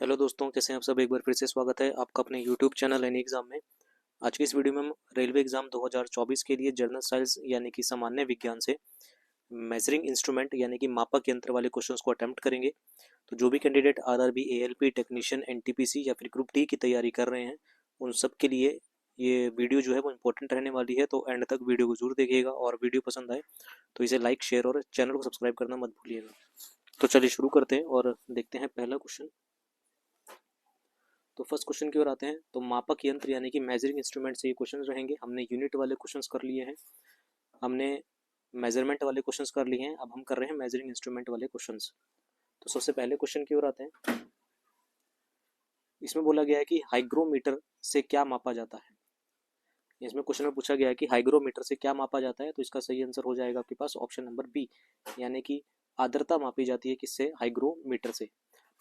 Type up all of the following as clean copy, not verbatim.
Hello दोस्तों, कैसे हैं आप सब। एक बार फिर से स्वागत है आपका अपने यूट्यूब चैनल एनी एग्जाम में। आज की इस वीडियो में हम रेलवे एग्जाम 2024 के लिए जनरल साइंस यानी कि सामान्य विज्ञान से मेजरिंग इंस्ट्रूमेंट यानी कि मापक यंत्र वाले क्वेश्चंस को अटेम्प्ट करेंगे। तो जो भी candidate RRB, ALP technician, NTPC या फिर ग्रुप डी की तैयारी कर रहे हैं, उन सब के लिए ये वीडियो जो है वो इम्पोर्टेंट रहने वाली है। तो एंड तक वीडियो को जरूर देखिएगा और वीडियो पसंद आए तो इसे लाइक, शेयर और चैनल को सब्सक्राइब करना मत भूलिएगा। तो चलिए शुरू करते हैं और देखते हैं पहला क्वेश्चन। तो फर्स्ट क्वेश्चन की ओर आते हैं। तो मापक यंत्र यानी कि मेजरिंग इंस्ट्रूमेंट से ये क्वेश्चन रहेंगे। हमने यूनिट वाले क्वेश्चंस कर लिए हैं, हमने मेजरमेंट वाले क्वेश्चंस कर लिए हैं, अब हम कर रहे हैं मेजरिंग इंस्ट्रूमेंट वाले क्वेश्चंस। तो सबसे पहले क्वेश्चन की ओर आते हैं। इसमें बोला गया है कि हाइग्रोमीटर से क्या मापा जाता है। इसमें क्वेश्चन में पूछा गया है कि हाइग्रोमीटर से क्या मापा जाता है। तो इसका सही आंसर हो जाएगा आपके पास ऑप्शन नंबर बी, यानी कि आर्द्रता मापी जाती है किससे, हाइग्रोमीटर से।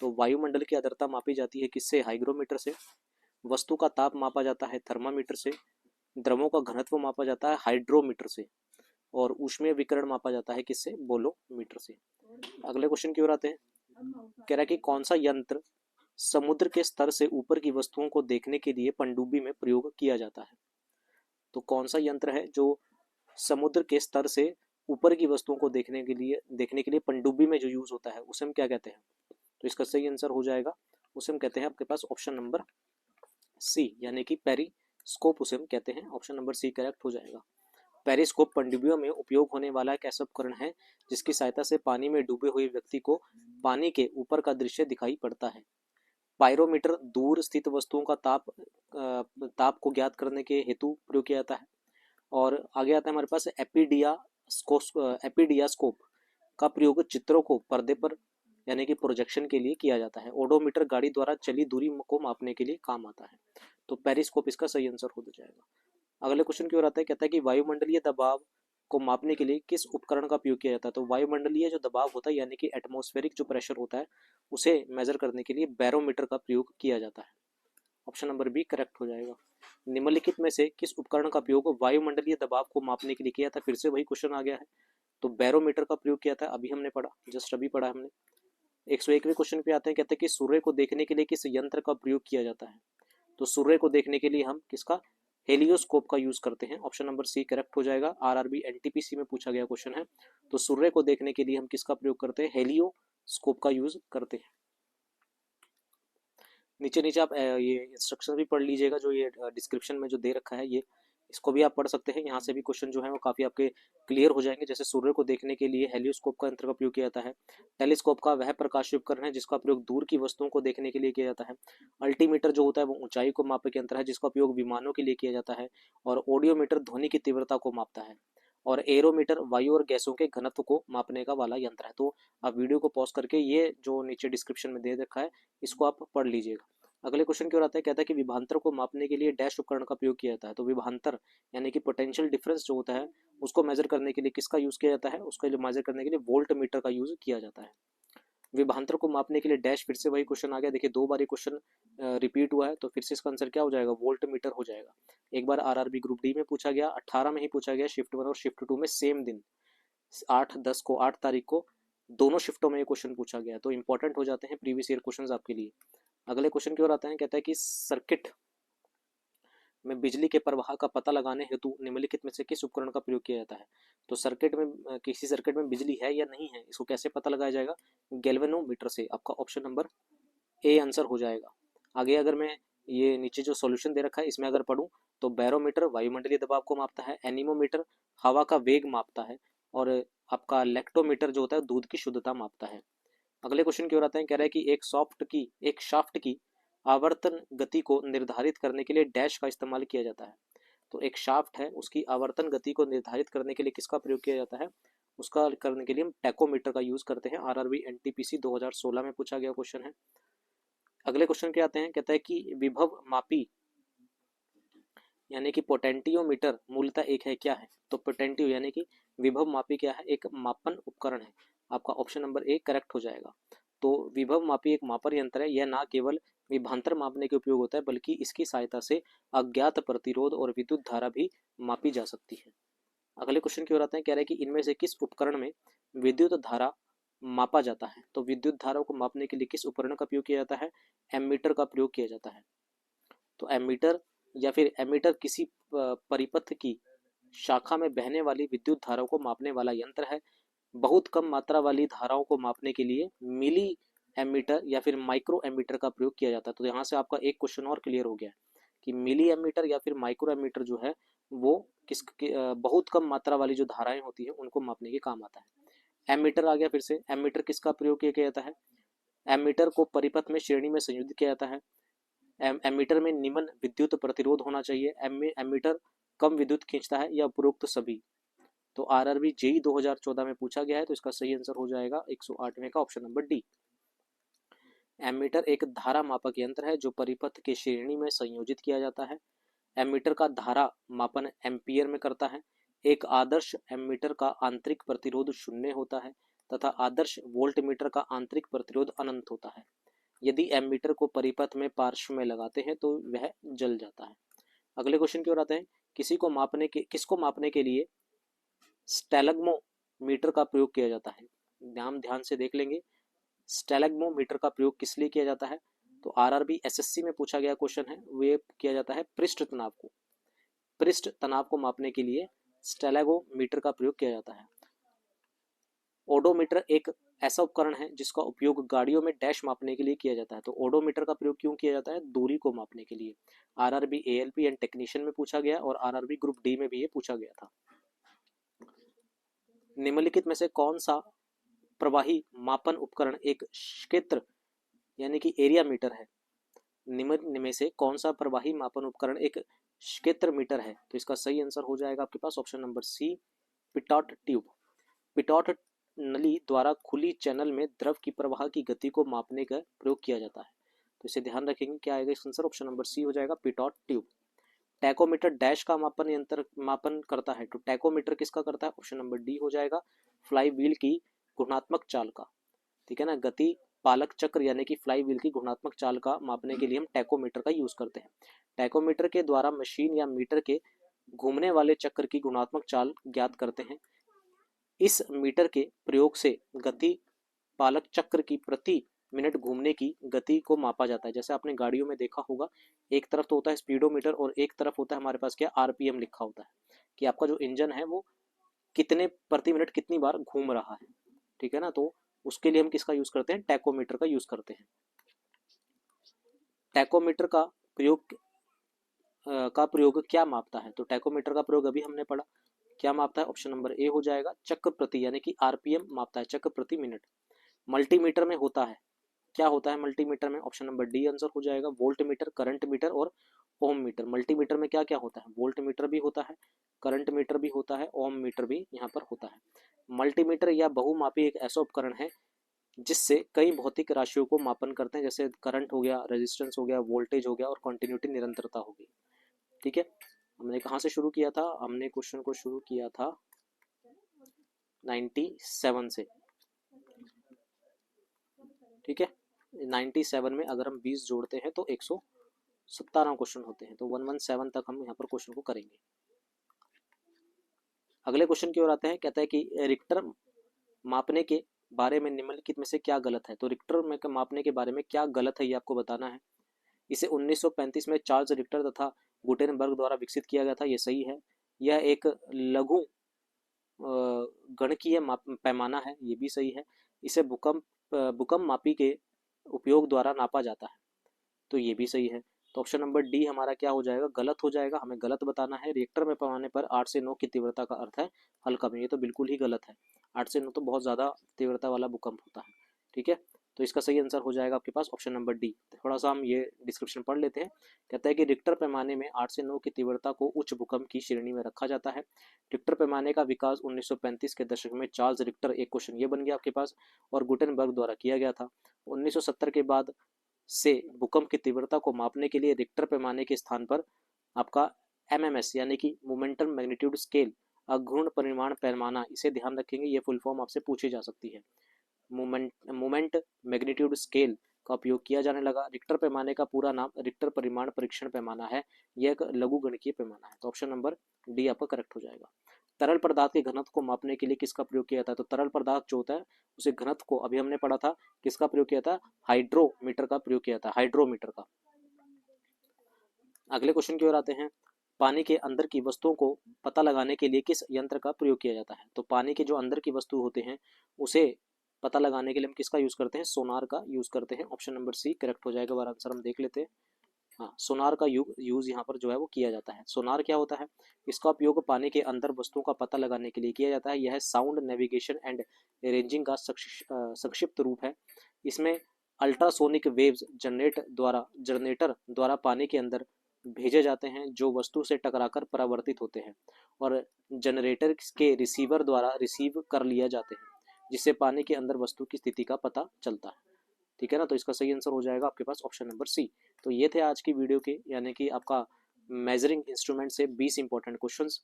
तो वायुमंडल की आर्द्रता मापी जाती है किससे, हाइग्रोमीटर से। वस्तु का ताप मापा जाता है थर्मामीटर से। द्रवों का घनत्व मापा जाता है हाइड्रोमीटर से। और ऊष्मीय विकिरण मापा जाता है किससे, बोलोमीटर से। अगले क्वेश्चन की ओर आते हैं। कह रहा है कि कौन सा यंत्र समुद्र के स्तर से ऊपर की वस्तुओं को देखने के लिए पनडुब्बी में प्रयोग किया जाता है। तो कौन सा यंत्र है जो समुद्र के स्तर से ऊपर की वस्तुओं को देखने के लिए पनडुब्बी में जो यूज होता है उसे हम क्या कहते हैं। तो इसका सही आंसर हो जाएगा, उसे हम कहते हैं आपके पास ऑप्शन नंबर सी, यानी कि पेरिस्कोप उसे हम कहते हैं। ऑप्शन नंबर सी करेक्ट हो जाएगा। पेरिस्कोप पनडुब्बियों में उपयोग होने वाला एक ऐसा उपकरण है जिसकी सहायता से पानी में डूबे हुए व्यक्ति को पानी के ऊपर का दृश्य दिखाई पड़ता है। पायरोमीटर दूर स्थित वस्तुओं का ताप को ज्ञात करने के हेतु प्रयोग किया जाता है। और आगे आता है हमारे पास एपीडियास्कोप का प्रयोग चित्रों को पर्दे पर यानी कि प्रोजेक्शन के लिए किया जाता है। ओडोमीटर गाड़ी द्वारा चली दूरी को मापने के लिए काम आता है। तो पेरिस्कोप इसका सही आंसर हो जाएगा। अगले क्वेश्चन की ओर आता है। कहता है कि वायुमंडलीय दबाव को मापने के लिए किस उपकरण का उपयोग किया जाता है। तो वायुमंडलीय जो दबाव होता है यानी कि एटमॉस्फेरिक जो प्रेशर होता है उसे मेजर करने के लिए बैरोमीटर का प्रयोग किया जाता है। ऑप्शन नंबर बी करेक्ट हो जाएगा। निम्नलिखित में से किस उपकरण का प्रयोग वायुमंडलीय दबाव को मापने के लिए किया था। फिर से वही क्वेश्चन आ गया है। तो बैरोमीटर का प्रयोग किया था, अभी हमने पढ़ा, जस्ट अभी पढ़ा हमने। 101वें क्वेश्चन पे आते हैं। कहते हैं कि सूर्य को देखने के लिए किस यंत्र का प्रयोग किया जाता है। तो सूर्य को देखने के लिए हम किसका, हेलियोस्कोप का यूज करते हैं। ऑप्शन नंबर सी करेक्ट हो जाएगा। आरआरबी एनटीपीसी में पूछा गया क्वेश्चन है। तो सूर्य को देखने के लिए हम किसका प्रयोग करते हैं, हेलियोस्कोप का यूज करते हैं। नीचे नीचे आप ये इंस्ट्रक्शन भी पढ़ लीजिएगा, जो ये डिस्क्रिप्शन में जो दे रखा है, ये इसको भी आप पढ़ सकते हैं। यहाँ से भी क्वेश्चन जो है वो काफ़ी आपके क्लियर हो जाएंगे। जैसे सूर्य को देखने के लिए हेलियोस्कोप का यंत्र का प्रयोग किया जाता है। टेलीस्कोप का वह प्रकाश उपकरण है जिसका प्रयोग दूर की वस्तुओं को देखने के लिए किया जाता है। अल्टीमीटर जो होता है वो ऊंचाई को मापक यंत्र है जिसका उपयोग विमानों के लिए किया जाता है। और ऑडियोमीटर ध्वनि की तीव्रता को मापता है। और एरोमीटर वायु और गैसों के घनत्व को मापने का वाला यंत्र है। तो आप वीडियो को पॉज करके ये जो नीचे डिस्क्रिप्शन में दे रखा है इसको आप पढ़ लीजिएगा। अगले क्वेश्चन की ओर आता है। कहता है कि विभांतर को मापने के लिए डैश उपकरण का प्रयोग किया जाता है। तो विभांतर यानी कि पोटेंशियल डिफरेंस जो होता है उसको मेजर करने के लिए किसका यूज किया जाता है, उसका मेजर करने के लिए वोल्ट मीटर का यूज किया जाता है। विभांतर को मापने के लिए डैश, फिर से वही क्वेश्चन आ गया। देखिए दो बार ये क्वेश्चन रिपीट हुआ है, तो फिर से इसका आंसर क्या हो जाएगा, वोल्ट मीटर हो जाएगा। एक बार आरआरबी ग्रुप डी में पूछा गया, 18 में ही पूछा गया, शिफ्ट 1 और शिफ्ट 2 में सेम दिन 8 तारीख को दोनों शिफ्टों में ये क्वेश्चन पूछा गया। तो इंपॉर्टेंट हो जाते हैं प्रीवियस ईयर क्वेश्चन आपके लिए। अगले क्वेश्चन की ओर आते हैं। कहता है कि सर्किट में बिजली के प्रवाह का पता लगाने हेतु निम्नलिखित में से किस उपकरण का प्रयोग किया जाता है। तो सर्किट में किसी सर्किट में बिजली है या नहीं है, इसको कैसे पता लगाया जाएगा, गैल्वेनोमीटर से। आपका ऑप्शन नंबर ए आंसर हो जाएगा। आगे अगर मैं ये नीचे जो सॉल्यूशन दे रखा है इसमें अगर पढ़ूं तो बैरोमीटर वायुमंडलीय दबाव को मापता है, एनीमोमीटर हवा का वेग मापता है, और आपका लैक्टोमीटर जो होता है दूध की शुद्धता मापता है। अगले क्वेश्चन की ओर आते हैं। कह रहा है कि एक शाफ्ट की आवर्तन गति को निर्धारित करने के लिए डैश का इस्तेमाल किया जाता है। तो एक शाफ्ट है उसकी आवर्तन गति को निर्धारित करने के लिए किसका प्रयोग किया जाता है, उसका करने के लिए हम टैकोमीटर का यूज करते हैं। आरआरबी एनटीपीसी 2016 में पूछा गया क्वेश्चन है। अगले क्वेश्चन के आते हैं। कहता है कि विभव मापी यानी कि पोटेंटियोमीटर मूलतः एक है, क्या है। तो पोटेंटियो यानी कि विभव मापी क्या है, एक मापन उपकरण है। आपका ऑप्शन नंबर ए करेक्ट हो जाएगा। तो विभव मापी एक मापन यंत्र है। यह न केवल विभवांतर मापने के उपयोग होता है बल्कि इसकी सहायता से अज्ञात प्रतिरोध और विद्युत धारा भी मापी जा सकती है। अगले क्वेश्चन की ओर आते हैं। कह रहे हैं कि इनमें से किस उपकरण में विद्युत धारा मापा जाता है? तो विद्युत धाराओं को मापने के लिए किस उपकरण का प्रयोग किया जाता है? एमीटर का प्रयोग किया जाता है। तो एमीटर या फिर एमीटर किसी परिपथ की शाखा में बहने वाली विद्युत धाराओं को मापने वाला यंत्र है। बहुत कम मात्रा वाली धाराओं को मापने के लिए मिली एमीटर या फिर माइक्रो एमीटर का प्रयोग किया जाता है। तो यहाँ से आपका एक क्वेश्चन और क्लियर हो गया कि मिली एमीटर या फिर माइक्रो एमीटर जो है वो बहुत कम मात्रा वाली जो धाराएं होती है उनको मापने के काम आता है। एमीटर आ गया फिर से। एमीटर किसका प्रयोग किया जाता है? एमीटर को परिपथ में श्रेणी में संयोजित किया जाता है। एमीटर में निम्न विद्युत प्रतिरोध होना चाहिए। एमीटर कम विद्युत खींचता है या उपरोक्त सभी? तो आरआरबी जेई 2014 में पूछा गया है, तो इसका सही आंसर हो जाएगा 108वें का ऑप्शन नंबर डी। एमीटर एक धारा मापक यंत्र है जो परिपथ के श्रेणी में संयोजित किया जाता है। एमीटर का धारा मापन एम्पियर में करता है। एक आदर्श एमीटर का आंतरिक प्रतिरोध 0 होता है तथा आदर्श वोल्टमीटर का आंतरिक प्रतिरोध अनंत होता है। यदि एमीटर को परिपथ में पार्श्व में लगाते हैं तो वह जल जाता है। अगले क्वेश्चन की ओर आते हैं। किसको मापने के लिए स्टैलेग्मोमीटर का प्रयोग किया जाता है? ध्यान से देख लेंगे। स्टैलेग्मोमीटर का प्रयोग किस लिए किया जाता है? तो आरआरबी एसएससी में पूछा गया क्वेश्चन है, वे किया जाता है पृष्ठ तनाव को मापने के लिए स्टैलेगोमीटर का प्रयोग किया जाता है। ओडोमीटर एक ऐसा उपकरण है जिसका उपयोग गाड़ियों में डैश मापने के लिए किया जाता है। तो ओडोमीटर का प्रयोग क्यों किया जाता है? दूरी को मापने के लिए। आरआरबी एएलपी एंड टेक्नीशियन में पूछा गया और आरआरबी ग्रुप डी में भी ये पूछा गया था। निम्नलिखित में से कौन सा प्रवाही मापन उपकरण एक क्षेत्र यानी कि एरिया मीटर है? निम्न में से कौन सा प्रवाही मापन उपकरण एक क्षेत्र मीटर है? तो इसका सही आंसर हो जाएगा आपके पास option number C, Pitot tube. Pitot नली द्वारा खुली चैनल में द्रव की प्रवाह की गति को मापने का प्रयोग किया जाता है। तो इसे ध्यान रखेंगे, क्या आएगा इसका आंसर? ऑप्शन नंबर सी हो जाएगा, पिटॉट ट्यूब। टैकोमीटर डैश का मापन करता है। तो टैकोमीटर किसका करता है? ऑप्शन नंबर डी हो जाएगा, फ्लाई व्हील की गुणात्मक चाल का। ठीक है ना, गति पालक चक्र यानी कि फ्लाई व्हील की गुणात्मक चाल का मापने के लिए हम टैकोमीटर का यूज करते हैं। टैकोमीटर के द्वारा मशीन या मीटर के घूमने वाले चक्र की गुणात्मक चाल ज्ञात करते हैं। इस मीटर के प्रयोग से गति पालक चक्र की प्रति मिनट घूमने की गति को मापा जाता है। जैसे आपने गाड़ियों में देखा होगा, एक तरफ तो होता है स्पीडोमीटर और एक तरफ होता है हमारे पास क्या, आरपीएम लिखा होता है कि आपका जो इंजन है वो कितने प्रति मिनट कितनी बार घूम रहा है। ठीक है ना, तो उसके लिए हम किसका यूज करते हैं? टैकोमीटर का यूज करते हैं। टैकोमीटर का प्रयोग क्या मापता है? तो टैकोमीटर का प्रयोग अभी हमने पढ़ा, क्या मापता है? ऑप्शन नंबर ए हो जाएगा, चक्र प्रति यानी कि आरपीएम मापता है, चक्र प्रति मिनट। मल्टीमीटर में होता है, क्या होता है मल्टीमीटर में? ऑप्शन नंबर डी आंसर हो जाएगा, वोल्ट मीटर, करंट मीटर और ओम मीटर। मल्टीमीटर में क्या क्या होता है? वोल्ट मीटर भी होता है, करंट मीटर भी होता है, ओम मीटर भी यहाँ पर होता है। मल्टीमीटर या बहुमापी एक ऐसा उपकरण है जिससे कई भौतिक राशियों को मापन करते हैं, जैसे करंट हो गया, रेजिस्टेंस हो गया, वोल्टेज हो गया और कंटिन्यूटी निरंतरता हो गई। ठीक है, हमने कहाँ से शुरू किया था? हमने क्वेश्चन को शुरू किया था 97 से। ठीक है, 97 में अगर हम 20 जोड़ते हैं तो 117 क्वेश्चन होते हैं, तो 117 तक हम यहाँ पर क्वेश्चन को करेंगे। अगले क्वेश्चन की ओर आते हैं। कहता है कि रिक्टर मापने के बारे में निम्नलिखित में से क्या गलत है? तो रिक्टर में मापने के बारे में क्या गलत है ये आपको बताना है। इसे 1935 में चार्ल्स रिक्टर तथा गुटेनबर्ग द्वारा विकसित किया गया था, ये सही है। यह एक लघु गणकीय पैमाना है, ये भी सही है। इसे भूकंप मापी के उपयोग द्वारा नापा जाता है, तो ये भी सही है। तो ऑप्शन नंबर डी हमारा क्या हो जाएगा? गलत हो जाएगा, हमें गलत बताना है। रिएक्टर में पैमाने पर 8 से 9 की तीव्रता का अर्थ है हल्का में, ये तो बिल्कुल ही गलत है। 8 से 9 तो बहुत ज़्यादा तीव्रता वाला भूकंप होता है। ठीक है, तो इसका सही आंसर हो जाएगा आपके पास ऑप्शन नंबर डी। थोड़ा सा हम ये डिस्क्रिप्शन पढ़ लेते हैं। कहता है कि रिक्टर पैमाने में 8 से 9 की तीव्रता को उच्च भूकंप की श्रेणी में रखा जाता है। रिक्टर पैमाने का विकास 1935 के दशक में चार्ल्स रिक्टर, एक क्वेश्चन ये बन गया आपके पास, और गुटेनबर्ग द्वारा किया गया था। 1970 के बाद से भूकंप की तीव्रता को मापने के लिए रिक्टर पैमाने के स्थान पर आपका एमएमएस यानी कि मोमेंटम मैग्नीट्यूड स्केल, अघूर्ण परिमाण पैमाना, इसे ध्यान रखेंगे, ये फुल फॉर्म आपसे पूछी जा सकती है। मोमेंट मैग्नीट्यूड स्केल का उपयोग किया जाने लगा। रिक्टर पैमाने का पूरा नाम रिक्टर परिमाण परीक्षण पैमाना है, यह एक लघु गणकीय पैमाना है। तो ऑप्शन नंबर डी आपका करेक्ट हो जाएगा। तरल पदार्थ के घनत्व को मापने के लिए किसका प्रयोग किया जाता है? तो तरल पदार्थ जो होता है उसे घनत्व को अभी हमने पढ़ा था किसका प्रयोग किया था? हाइड्रोमीटर का प्रयोग किया था, हाइड्रोमीटर का। अगले क्वेश्चन की ओर आते हैं। पानी के अंदर की वस्तुओं को पता लगाने के लिए किस यंत्र का प्रयोग किया जाता है? तो पानी के जो अंदर की वस्तु होते हैं उसे पता लगाने के लिए हम किसका यूज करते हैं? सोनार का यूज करते हैं। ऑप्शन नंबर सी करेक्ट हो जाएगा। बार आंसर हम देख लेते हैं। हाँ, सोनार का यूज यहाँ पर जो है वो किया जाता है। सोनार क्या होता है? इसका उपयोग पानी के अंदर वस्तुओं का पता लगाने के लिए किया जाता है। यह साउंड नेविगेशन एंड रेंजिंग का संक्षिप्त रूप है। इसमें अल्ट्रासोनिक वेव्स जनरेटर द्वारा पानी के अंदर भेजे जाते हैं जो वस्तु से टकराकर परावर्तित होते हैं और जनरेटर के रिसीवर द्वारा रिसीव कर लिया जाते हैं, जिससे पानी के अंदर वस्तु की स्थिति का पता चलता है। ठीक है ना? तो इसका सही आंसर हो जाएगा आपके पास ऑप्शन नंबर सी। तो ये थे आज की वीडियो के, यानी कि आपका मेजरिंग इंस्ट्रूमेंट से 20 इंपॉर्टेंट क्वेश्चंस।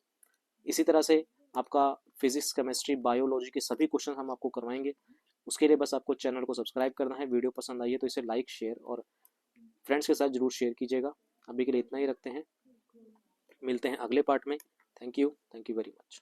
इसी तरह से आपका फिजिक्स, केमिस्ट्री, बायोलॉजी के सभी क्वेश्चन हम आपको करवाएंगे। उसके लिए बस आपको चैनल को सब्सक्राइब करना है। वीडियो पसंद आई है तो इसे लाइक, शेयर और फ्रेंड्स के साथ जरूर शेयर कीजिएगा। अभी के लिए इतना ही रखते हैं, मिलते हैं अगले पार्ट में। Thank you very much.